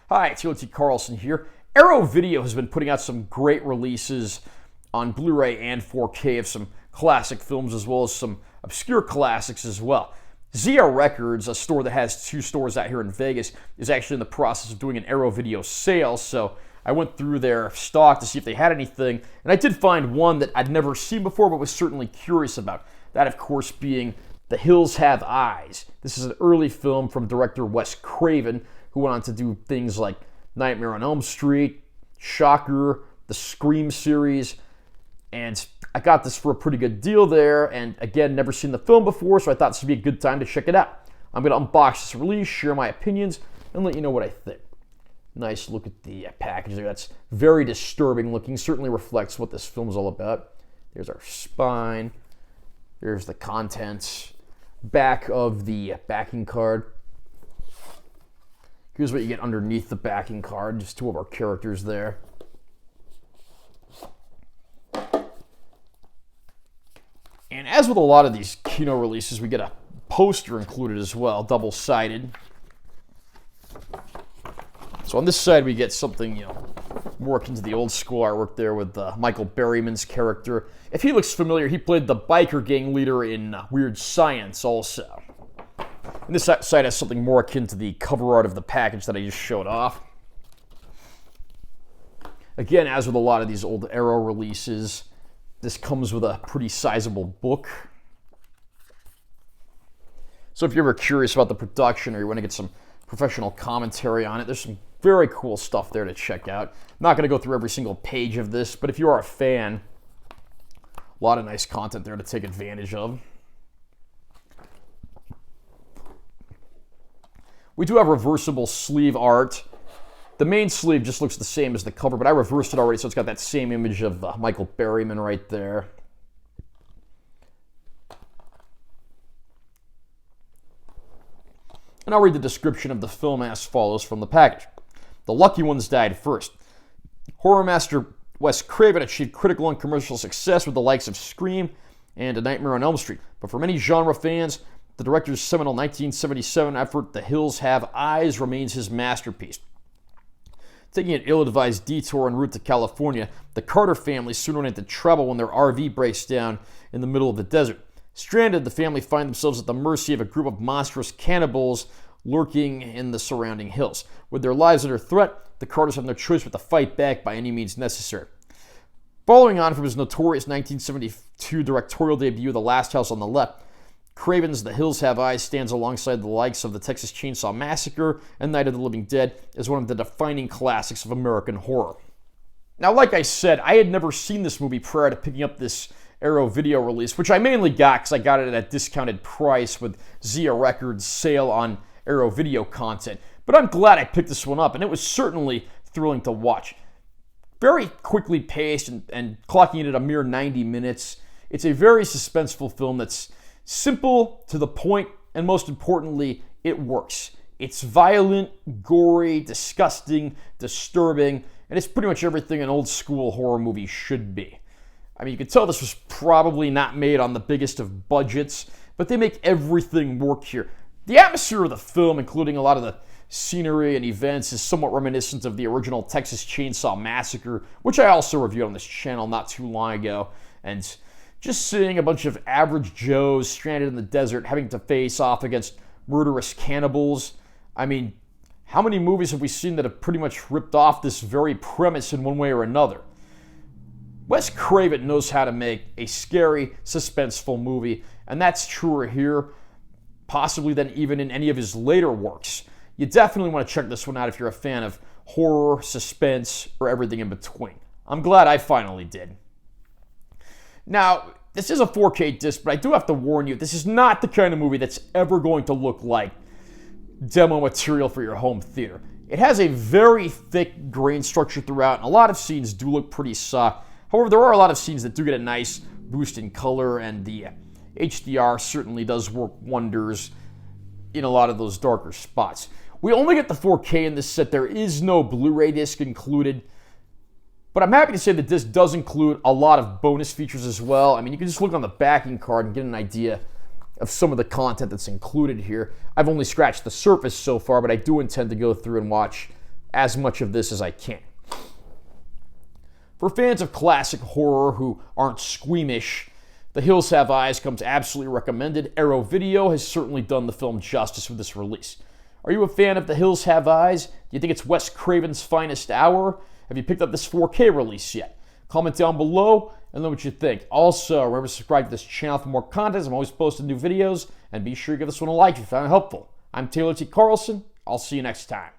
Hi, it's T. Carlson here. Arrow Video has been putting out some great releases on Blu-ray and 4K of some classic films as well as some obscure classics as well. Zia Records, a store that has two stores out here in Vegas, is actually in the process of doing an Arrow Video sale, so I went through their stock to see if they had anything, and I did find one that I'd never seen before but was certainly curious about. That, of course, being The Hills Have Eyes. This is an early film from director Wes Craven, who went on to do things like Nightmare on Elm Street, Shocker, the Scream series, and I got this for a pretty good deal there, and again, never seen the film before, so I thought this would be a good time to check it out. I'm going to unbox this release, share my opinions, and let you know what I think. Nice look at the package there. That's very disturbing looking, certainly reflects what this film is all about. There's our spine, there's the contents, back of the backing card. Here's what you get underneath the backing card, just two of our characters there. And as with a lot of these Kino releases, we get a poster included as well, double-sided. So on this side, we get something, more akin to the old school artwork there with Michael Berryman's character. If he looks familiar, he played the biker gang leader in Weird Science also. And this side has something more akin to the cover art of the package that I just showed off. Again, as with a lot of these old Arrow releases, this comes with a pretty sizable book. So if you're ever curious about the production or you want to get some professional commentary on it, there's some very cool stuff there to check out. I'm not going to go through every single page of this, but if you are a fan, a lot of nice content there to take advantage of. We do have reversible sleeve art. The main sleeve just looks the same as the cover, but I reversed it already, so it's got that same image of Michael Berryman right there. And I'll read the description of the film as follows from the package. The lucky ones died first. Horror master Wes Craven achieved critical and commercial success with the likes of Scream and A Nightmare on Elm Street, but for many genre fans, the director's seminal 1977 effort, The Hills Have Eyes, remains his masterpiece. Taking an ill-advised detour en route to California, the Carter family soon run into trouble when their RV breaks down in the middle of the desert. Stranded, the family find themselves at the mercy of a group of monstrous cannibals lurking in the surrounding hills. With their lives under threat, the Carters have no choice but to fight back by any means necessary. Following on from his notorious 1972 directorial debut, The Last House on the Left, Craven's The Hills Have Eyes stands alongside the likes of the Texas Chainsaw Massacre and Night of the Living Dead as one of the defining classics of American horror. Now, like I said, I had never seen this movie prior to picking up this Arrow Video release, which I mainly got because I got it at a discounted price with Zia Records' sale on Arrow Video content. But I'm glad I picked this one up, and it was certainly thrilling to watch. Very quickly paced and clocking in at a mere 90 minutes. It's a very suspenseful film that's simple, to the point, and most importantly, it works. It's violent, gory, disgusting, disturbing, and it's pretty much everything an old school horror movie should be. I mean, you can tell this was probably not made on the biggest of budgets, but they make everything work here. The atmosphere of the film, including a lot of the scenery and events, is somewhat reminiscent of the original Texas Chainsaw Massacre, which I also reviewed on this channel not too long ago, and just seeing a bunch of average Joes stranded in the desert having to face off against murderous cannibals. I mean, how many movies have we seen that have pretty much ripped off this very premise in one way or another? Wes Craven knows how to make a scary, suspenseful movie, and that's truer here, possibly than even in any of his later works. You definitely want to check this one out if you're a fan of horror, suspense, or everything in between. I'm glad I finally did. Now, this is a 4K disc, but I do have to warn you, this is not the kind of movie that's ever going to look like demo material for your home theater. It has a very thick grain structure throughout, and a lot of scenes do look pretty soft. However, there are a lot of scenes that do get a nice boost in color, and the HDR certainly does work wonders in a lot of those darker spots. We only get the 4K in this set. There is no Blu-ray disc included. But I'm happy to say that this does include a lot of bonus features as well. I mean, you can just look on the backing card and get an idea of some of the content that's included here. I've only scratched the surface so far, but I do intend to go through and watch as much of this as I can. For fans of classic horror who aren't squeamish, The Hills Have Eyes comes absolutely recommended. Arrow Video has certainly done the film justice with this release. Are you a fan of The Hills Have Eyes? Do you think it's Wes Craven's finest hour? Have you picked up this 4K release yet? Comment down below and let me know what you think. Also, remember to subscribe to this channel for more content. I'm always posting new videos, and be sure to give this one a like if you found it helpful. I'm Taylor T. Carlson. I'll see you next time.